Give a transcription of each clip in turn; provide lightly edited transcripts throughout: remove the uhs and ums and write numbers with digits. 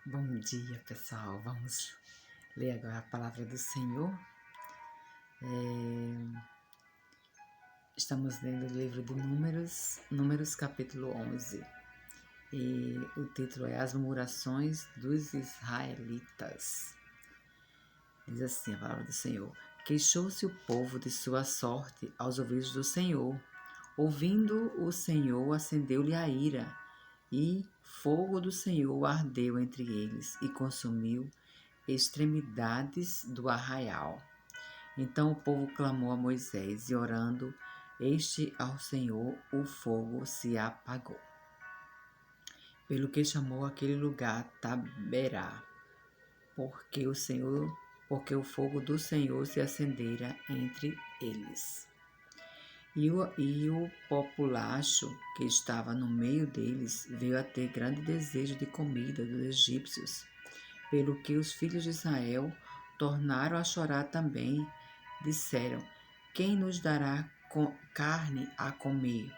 Bom dia, pessoal. Vamos ler agora a palavra do Senhor. Estamos lendo o livro de Números capítulo 11. E o título é As Murmurações dos Israelitas. Diz assim a palavra do Senhor: Queixou-se o povo de sua sorte aos ouvidos do Senhor. Ouvindo o Senhor, acendeu-lhe a ira, e fogo do Senhor ardeu entre eles e consumiu extremidades do arraial. Então o povo clamou a Moisés, e orando ao Senhor, o fogo se apagou. Pelo que chamou aquele lugar Taberá, porque o fogo do Senhor se acendera entre eles. E o populacho que estava no meio deles veio a ter grande desejo de comida dos egípcios, pelo que os filhos de Israel tornaram a chorar também. Disseram: Quem nos dará carne a comer?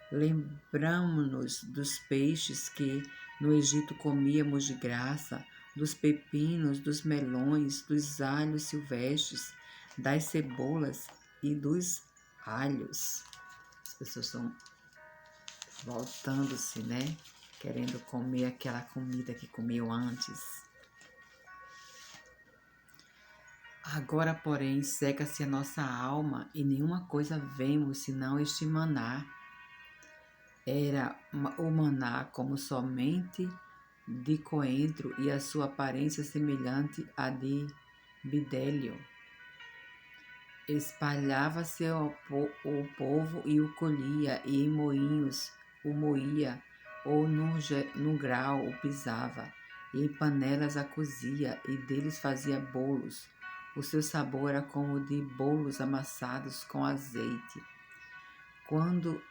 Lembramo-nos dos peixes que no Egito comíamos de graça, dos pepinos, dos melões, dos alhos silvestres, das cebolas e dos alhos. As pessoas estão voltando-se, né? Querendo comer aquela comida que comiam antes. Agora, porém, seca-se a nossa alma e nenhuma coisa vemos senão este maná. Era o maná como somente de coentro e a sua aparência semelhante à de bidélio. Espalhava-se o povo e o colhia, e em moinhos o moía, ou no grau o pisava, e em panelas a cozia, e deles fazia bolos. O seu sabor era como o de bolos amassados com azeite. Quando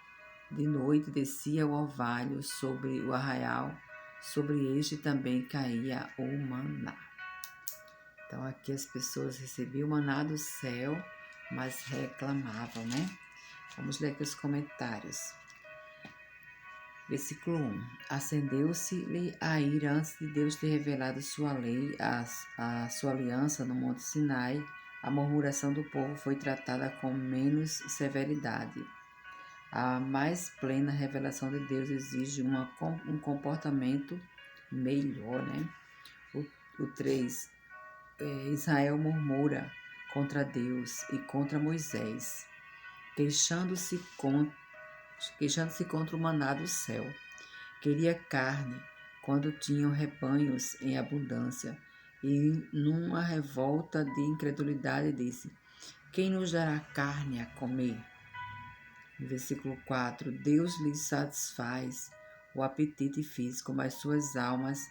de noite descia o orvalho sobre o arraial, sobre este também caía o maná. Então aqui as pessoas recebiam o maná do céu, mas reclamavam, né? Vamos ler aqui os comentários. Versículo 1. Acendeu-se-lhe a ira antes de Deus ter revelado sua lei, a sua aliança no Monte Sinai. A murmuração do povo foi tratada com menos severidade. A mais plena revelação de Deus exige um comportamento melhor, né? O 3. Israel murmura contra Deus e contra Moisés, queixando-se contra o maná do céu. Queria carne quando tinham rebanhos em abundância, e numa revolta de incredulidade disse: Quem nos dará carne a comer? Versículo 4. Deus lhes satisfaz o apetite físico, mas suas almas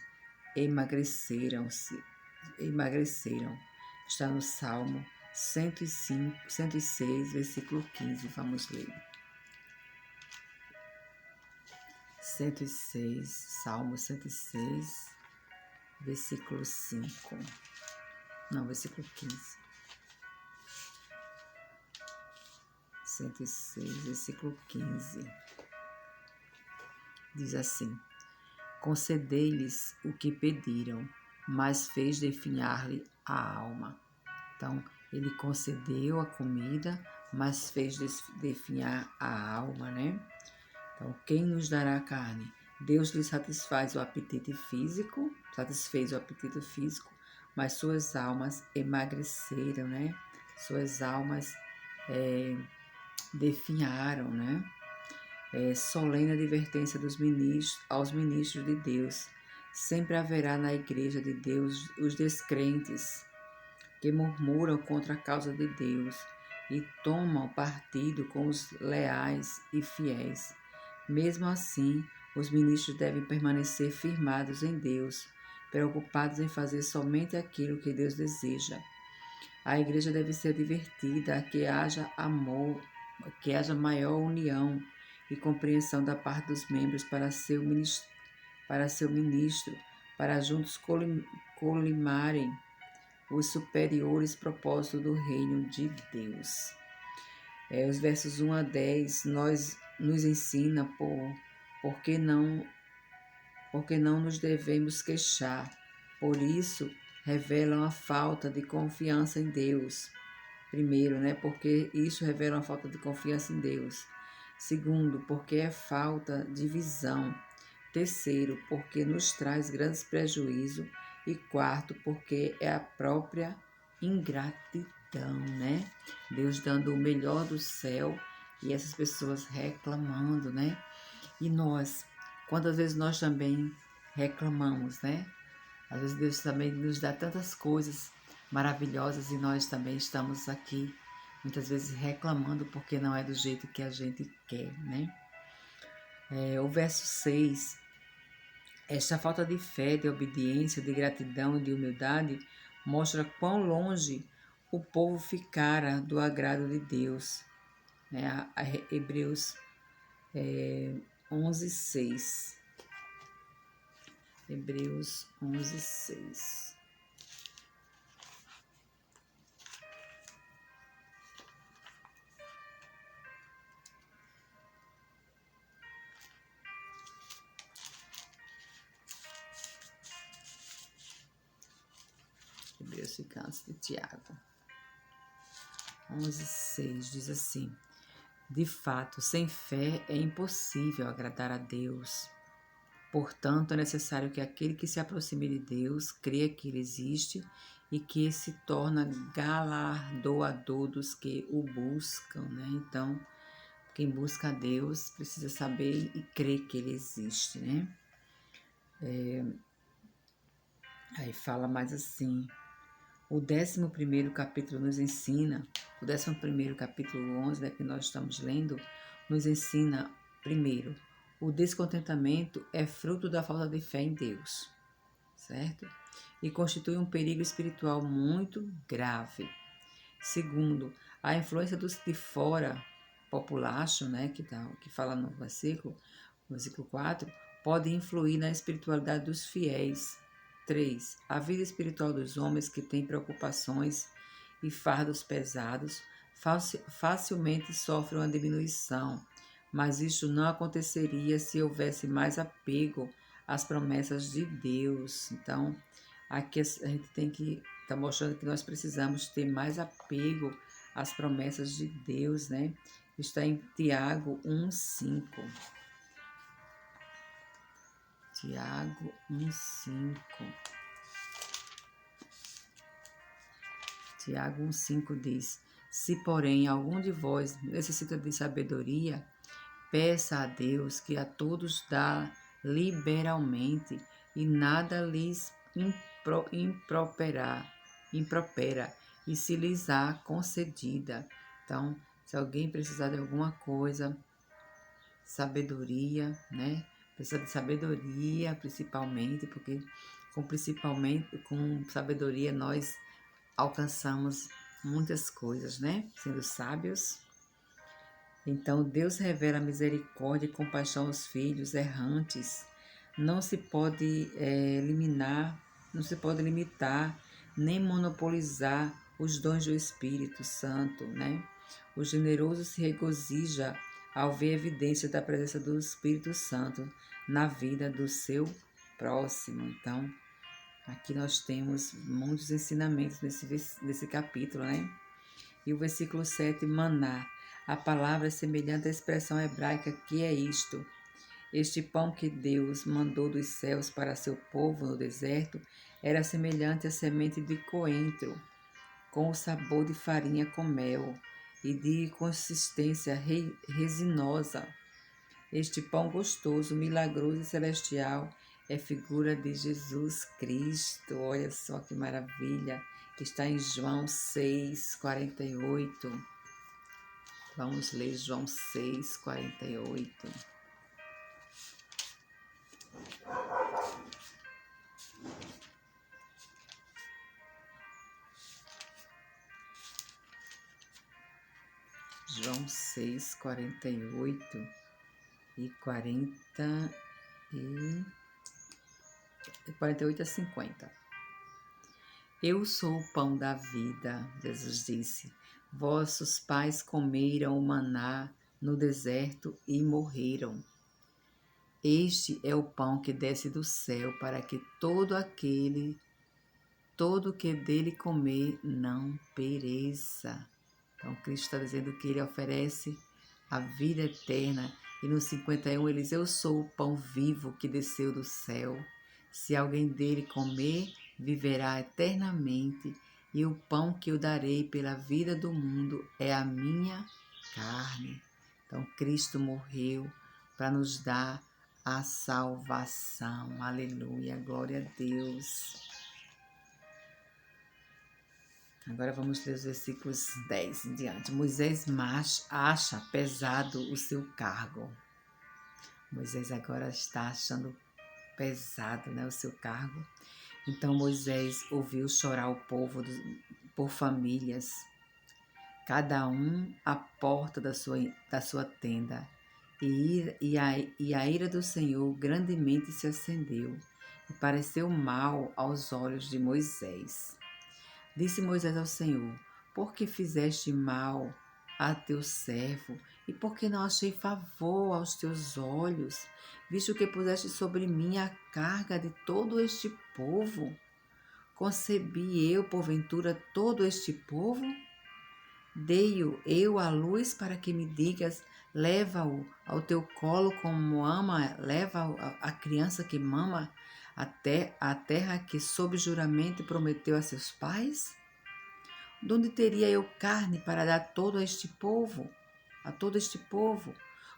emagreceram. Está no Salmo 106, versículo 15. Vamos ler. 106, Salmo 106, versículo 5. Não, versículo 15. 106, versículo 15. Diz assim: Concedei-lhes o que pediram, mas fez definhar-lhe a alma. Então, ele concedeu a comida, mas fez definhar a alma, né? Então, quem nos dará a carne? Deus lhe satisfez o apetite físico, mas suas almas emagreceram, né? Suas almas definharam, né? Solene advertência aos ministros de Deus. Sempre haverá na igreja de Deus os descrentes que murmuram contra a causa de Deus e tomam partido com os leais e fiéis. Mesmo assim, os ministros devem permanecer firmados em Deus, preocupados em fazer somente aquilo que Deus deseja. A igreja deve ser divertida a que haja amor, que haja maior união e compreensão da parte dos membros para seu ministro, para juntos colimarem os superiores propósitos do reino de Deus. Os versos 1 a 10 nos ensina por que não porque não nos devemos queixar. Por isso, revelam a falta de confiança em Deus. Primeiro, né? Porque isso revela uma falta de confiança em Deus. Segundo, porque é falta de visão. Terceiro, porque nos traz grandes prejuízos. E quarto, porque é a própria ingratidão, né? Deus dando o melhor do céu e essas pessoas reclamando, né? E nós, quantas vezes nós também reclamamos, né? Às vezes Deus também nos dá tantas coisas maravilhosas e nós também estamos aqui, muitas vezes reclamando porque não é do jeito que a gente quer, né? O verso 6, esta falta de fé, de obediência, de gratidão e de humildade mostra quão longe o povo ficara do agrado de Deus. Né? Hebreus 11, 6. Hebreus 11, 6. Hebreus fica antes de Tiago. 11, 6 diz assim: de fato, sem fé é impossível agradar a Deus. Portanto, é necessário que aquele que se aproxime de Deus creia que Ele existe e que se torna galardoador dos que o buscam, né? Então, quem busca a Deus precisa saber e crer que Ele existe, né? Aí fala mais assim: o 11º capítulo nos ensina, o 11º capítulo 11, né, que nós estamos lendo, nos ensina, primeiro, o descontentamento é fruto da falta de fé em Deus, certo? E constitui um perigo espiritual muito grave. Segundo, a influência dos de fora, populacho, né, que fala no versículo 4, pode influir na espiritualidade dos fiéis. 3. A vida espiritual dos homens que têm preocupações e fardos pesados facilmente sofre uma diminuição, mas isso não aconteceria se houvesse mais apego às promessas de Deus. Então, aqui a gente tem que estar mostrando que nós precisamos ter mais apego às promessas de Deus, né? Está em Tiago 1,5. Tiago 1,5. Tiago 1,5 diz: se, porém, algum de vós necessita de sabedoria, peça a Deus que a todos dá liberalmente e nada lhes impropera e se lhes há concedida. Então, se alguém precisar de alguma coisa, sabedoria, né? Precisa de sabedoria, principalmente, porque com sabedoria nós alcançamos muitas coisas, né? Sendo sábios. Então, Deus revela misericórdia e compaixão aos filhos errantes. Não se pode não se pode limitar, nem monopolizar os dons do Espírito Santo, né? O generoso se regozija ao ver a evidência da presença do Espírito Santo na vida do seu próximo. Então, aqui nós temos muitos ensinamentos nesse capítulo, né? E o versículo 7, maná. A palavra é semelhante à expressão hebraica que é isto. Este pão que Deus mandou dos céus para seu povo no deserto era semelhante à semente de coentro, com o sabor de farinha com mel e de consistência resinosa. Este pão gostoso, milagroso e celestial é figura de Jesus Cristo. Olha só que maravilha. Está em João 6,48. Vamos ler João 6,48. João 6,48 e 48 a 50. Eu sou o pão da vida, Jesus disse. Vossos pais comeram o maná no deserto e morreram. Este é o pão que desce do céu, para que todo que dele comer não pereça. Então, Cristo está dizendo que ele oferece a vida eterna. E no 51 ele diz: eu sou o pão vivo que desceu do céu. Se alguém dele comer, viverá eternamente. E o pão que eu darei pela vida do mundo é a minha carne. Então, Cristo morreu para nos dar a salvação. Aleluia, glória a Deus. Agora vamos ler os versículos 10 em diante. Moisés acha pesado o seu cargo. Moisés agora está achando pesado, né, o seu cargo. Então Moisés ouviu chorar o povo por famílias, cada um à porta da sua tenda. E a ira do Senhor grandemente se acendeu e pareceu mal aos olhos de Moisés. Disse Moisés ao Senhor: por que fizeste mal a teu servo? E por que não achei favor aos teus olhos, visto que puseste sobre mim a carga de todo este povo? Concebi eu, porventura, todo este povo? Dei-o eu à luz para que me digas: leva-o ao teu colo como leva a criança que mama, a terra que sob juramento prometeu a seus pais? De onde teria eu carne para dar a todo este povo?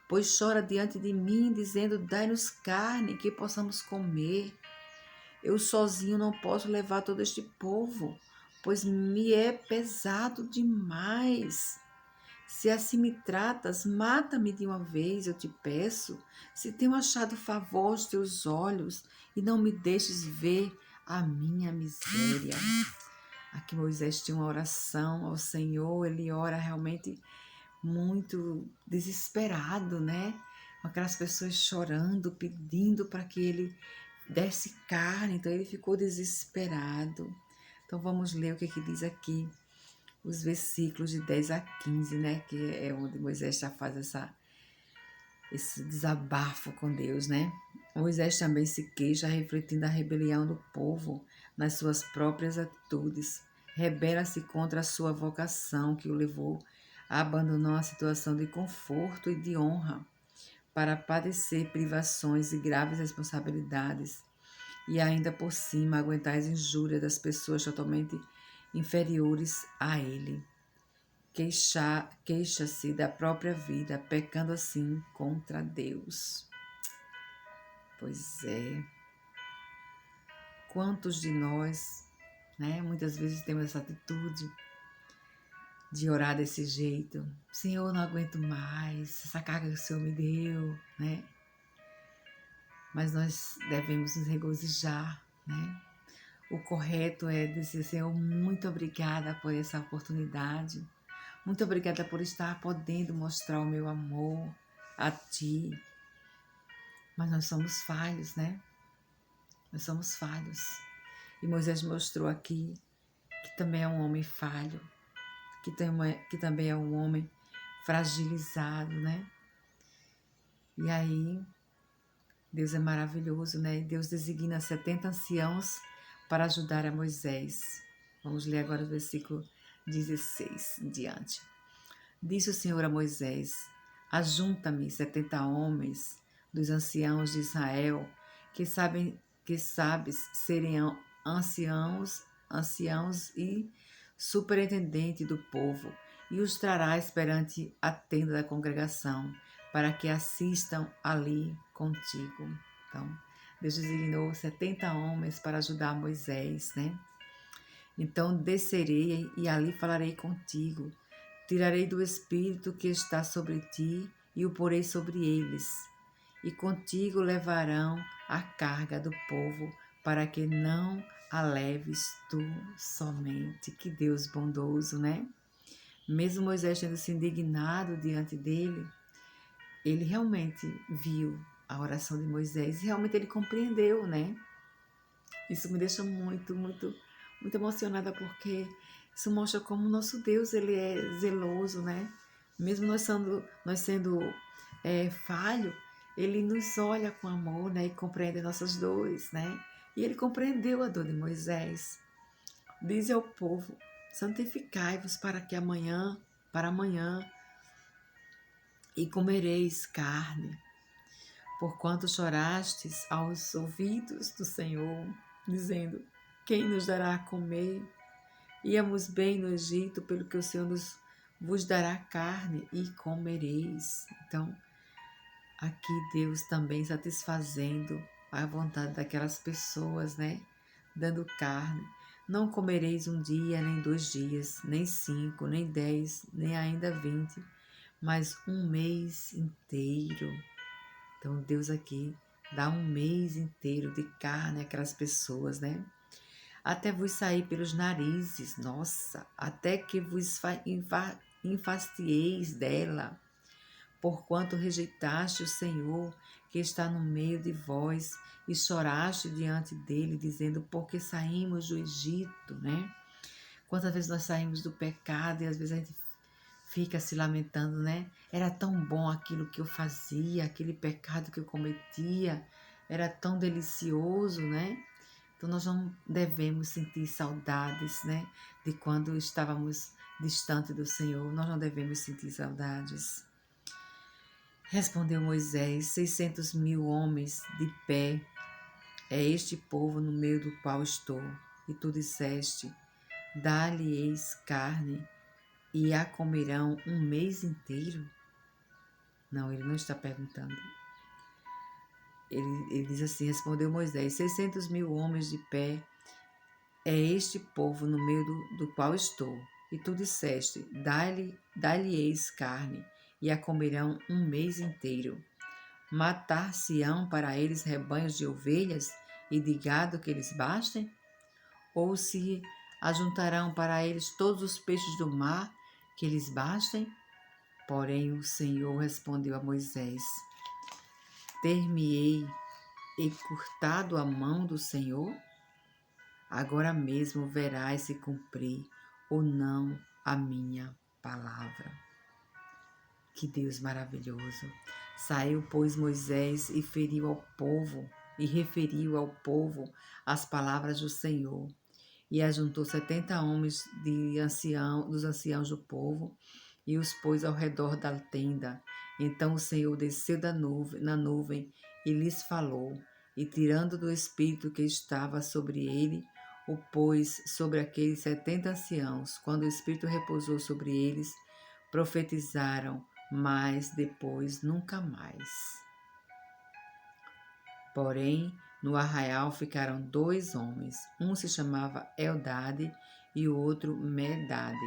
Pois chora diante de mim, dizendo: dai-nos carne, que possamos comer. Eu sozinho não posso levar todo este povo, pois me é pesado demais. Se assim me tratas, mata-me de uma vez, eu te peço. Se tenho achado favor aos teus olhos, e não me deixes ver a minha miséria. Aqui Moisés tinha uma oração ao Senhor, ele ora realmente muito desesperado, né? Aquelas pessoas chorando, pedindo para que ele desse carne, então ele ficou desesperado. Então vamos ler o que diz aqui, os versículos de 10 a 15, né? Que é onde Moisés já faz esse desabafo com Deus, né? Moisés também se queixa, refletindo a rebelião do povo nas suas próprias atitudes. Rebela-se contra a sua vocação, que o levou a abandonar uma situação de conforto e de honra para padecer privações e graves responsabilidades, e ainda por cima aguentar as injúrias das pessoas totalmente inferiores a ele. Queixa-se da própria vida, pecando assim contra Deus. Pois é. Quantos de nós, né, muitas vezes temos essa atitude de orar desse jeito? Senhor, eu não aguento mais, essa carga que o Senhor me deu, né? Mas nós devemos nos regozijar, né? O correto é dizer: Senhor, muito obrigada por essa oportunidade. Muito obrigada por estar podendo mostrar o meu amor a Ti. Mas nós somos falhos, né? Nós somos falhos. E Moisés mostrou aqui que também é um homem falho, que também é um homem fragilizado, né? E aí, Deus é maravilhoso, né? E Deus designa 70 anciãos para ajudar a Moisés. Vamos ler agora o versículo 16 em diante. Disse o Senhor a Moisés: ajunta-me 70 homens dos anciãos de Israel, que sabes serem anciãos e superintendente do povo, e os trarás perante a tenda da congregação, para que assistam ali contigo. Então, Deus designou 70 homens para ajudar Moisés, né? Então descerei e ali falarei contigo. Tirarei do Espírito que está sobre ti e o porei sobre eles. E contigo levarão a carga do povo, para que não a leves tu somente. Que Deus bondoso, né? Mesmo Moisés tendo se indignado diante dele, ele realmente viu a oração de Moisés e realmente ele compreendeu, né? Isso me deixa muito, muito, muito emocionada, porque isso mostra como o nosso Deus, ele é zeloso, né? Mesmo nós sendo falho, Ele nos olha com amor, né? E compreende nossas dores, né? E ele compreendeu a dor de Moisés. Diz ao povo: santificai-vos para amanhã, e comereis carne, porquanto chorastes aos ouvidos do Senhor, dizendo: quem nos dará a comer? Íamos bem no Egito, pelo que o Senhor vos dará carne e comereis. Então, aqui Deus também satisfazendo a vontade daquelas pessoas, né? Dando carne. Não comereis um dia, nem 2 dias, nem 5, nem 10, nem ainda 20, mas um mês inteiro. Então Deus aqui dá um mês inteiro de carne àquelas pessoas, né? Até vos sair pelos narizes, nossa, até que vos enfastieis dela, porquanto rejeitaste o Senhor que está no meio de vós e choraste diante dele, dizendo: porque saímos do Egito, né? Quantas vezes nós saímos do pecado e às vezes a gente fica se lamentando, né? Era tão bom aquilo que eu fazia, aquele pecado que eu cometia, era tão delicioso, né? Então nós não devemos sentir saudades, né? De quando estávamos distante do Senhor, nós não devemos sentir saudades. Respondeu Moisés: 600.000 homens de pé, é este povo no meio do qual estou. E tu disseste: dá-lhe-eis carne, e a comerão um mês inteiro? Não, ele não está perguntando. Ele diz assim: respondeu Moisés: 600.000 homens de pé, é este povo no meio do qual estou. E tu disseste: dá-lhe-eis carne, e a comerão um mês inteiro. Matar-se-ão para eles rebanhos de ovelhas e de gado que lhes bastem? Ou se ajuntarão para eles todos os peixes do mar que lhes bastem? Porém o Senhor respondeu a Moisés: ter-me-ei encurtado a mão do Senhor? Agora mesmo verás se cumprir ou não a minha palavra. Que Deus maravilhoso! Saiu, pois, Moisés e referiu ao povo as palavras do Senhor. E ajuntou 70 homens dos anciãos do povo e os pôs ao redor da tenda. Então o Senhor desceu na nuvem e lhes falou, e tirando do espírito que estava sobre ele, o pôs sobre aqueles 70 anciãos. Quando o espírito repousou sobre eles, profetizaram, mas depois nunca mais. Porém, no arraial ficaram 2 homens, um se chamava Eldade e o outro Medade.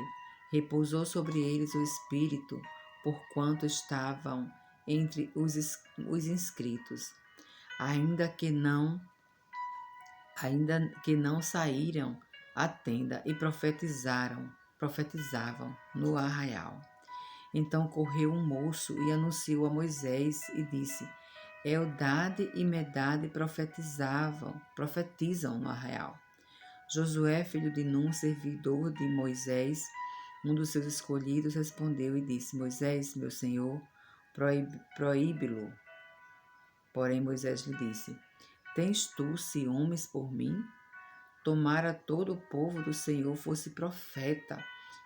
Repousou sobre eles o espírito, porquanto estavam entre os inscritos, ainda que não saíram à tenda e profetizavam no arraial. Então correu um moço e anunciou a Moisés e disse: Eldade e Medade profetizam no arraial. Josué, filho de Num, servidor de Moisés, um dos seus escolhidos, respondeu e disse: Moisés, meu senhor, proíbe-lo. Porém Moisés lhe disse: Tens tu ciúmes por mim? Tomara todo o povo do Senhor fosse profeta,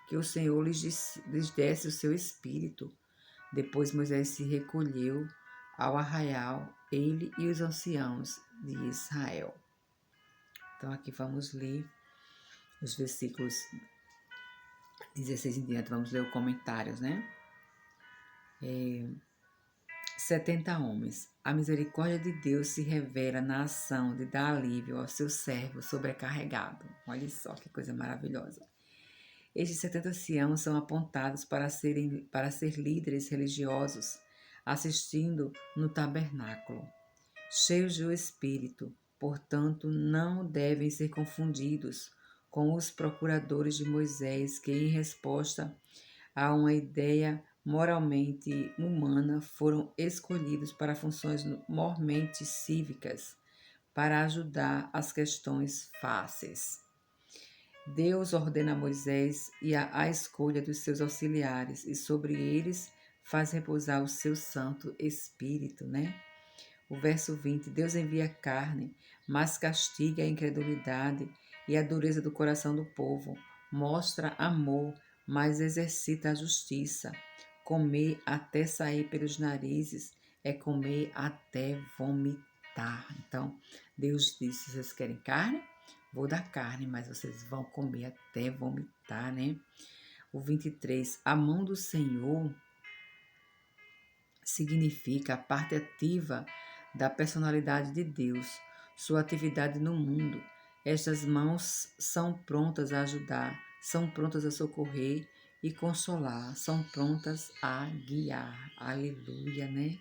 que o Senhor lhes desse o seu espírito. Depois Moisés se recolheu ao arraial, ele e os anciãos de Israel. Então aqui vamos ler os versículos 16 em diante, vamos ler os comentários, né? 70 homens. A misericórdia de Deus se revela na ação de dar alívio ao seu servo sobrecarregado. Olha só que coisa maravilhosa. Estes 70 anciãos são apontados para ser líderes religiosos, assistindo no tabernáculo. Cheios do Espírito, portanto, não devem ser confundidos com os procuradores de Moisés, que, em resposta a uma ideia moralmente humana, foram escolhidos para funções mormente cívicas, para ajudar as questões fáceis. Deus ordena a Moisés a escolha dos seus auxiliares e sobre eles faz repousar o seu Santo Espírito, né? O verso 20, Deus envia carne, mas castiga a incredulidade e a dureza do coração do povo. Mostra amor, mas exercita a justiça. Comer até sair pelos narizes é comer até vomitar. Então, Deus disse: vocês querem carne? Vou dar carne, mas vocês vão comer até vomitar, né? O 23, a mão do Senhor significa a parte ativa da personalidade de Deus, sua atividade no mundo. Estas mãos são prontas a ajudar, são prontas a socorrer e consolar, são prontas a guiar. Aleluia, né?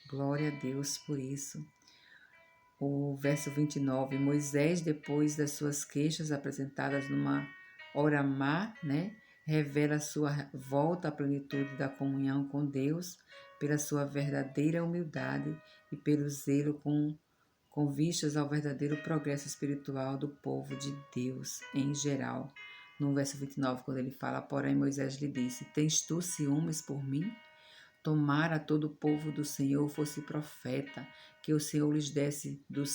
Glória a Deus por isso. O verso 29, Moisés, depois das suas queixas apresentadas numa oramá, né, revela sua volta à plenitude da comunhão com Deus pela sua verdadeira humildade e pelo zelo com vistas ao verdadeiro progresso espiritual do povo de Deus em geral. No verso 29, quando ele fala, porém Moisés lhe disse, tens tu ciúmes por mim? Tomara todo o povo do Senhor fosse profeta, que o Senhor lhes desse o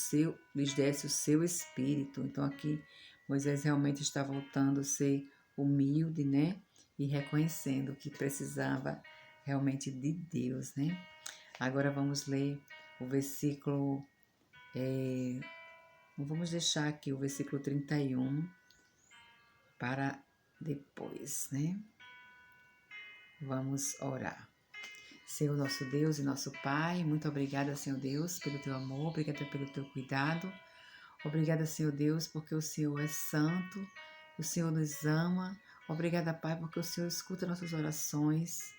seu espírito. Então aqui Moisés realmente está voltando a ser humilde, né? E reconhecendo que precisava realmente de Deus, né? Agora vamos ler o versículo, vamos deixar aqui o versículo 31 para depois, né? Vamos orar. Senhor nosso Deus e nosso Pai, muito obrigada, Senhor Deus, pelo teu amor, obrigada pelo teu cuidado, obrigada, Senhor Deus, porque o Senhor é santo, o Senhor nos ama, obrigada, Pai, porque o Senhor escuta nossas orações.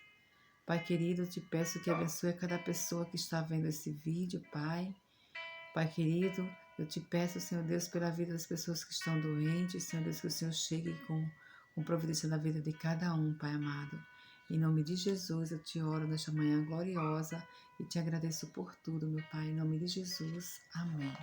Pai querido, eu te peço que abençoe cada pessoa que está vendo esse vídeo, Pai. Pai querido, eu te peço, Senhor Deus, pela vida das pessoas que estão doentes, Senhor Deus, que o Senhor chegue com providência na vida de cada um, Pai amado. Em nome de Jesus, eu te oro nesta manhã gloriosa e te agradeço por tudo, meu Pai. Em nome de Jesus, amém.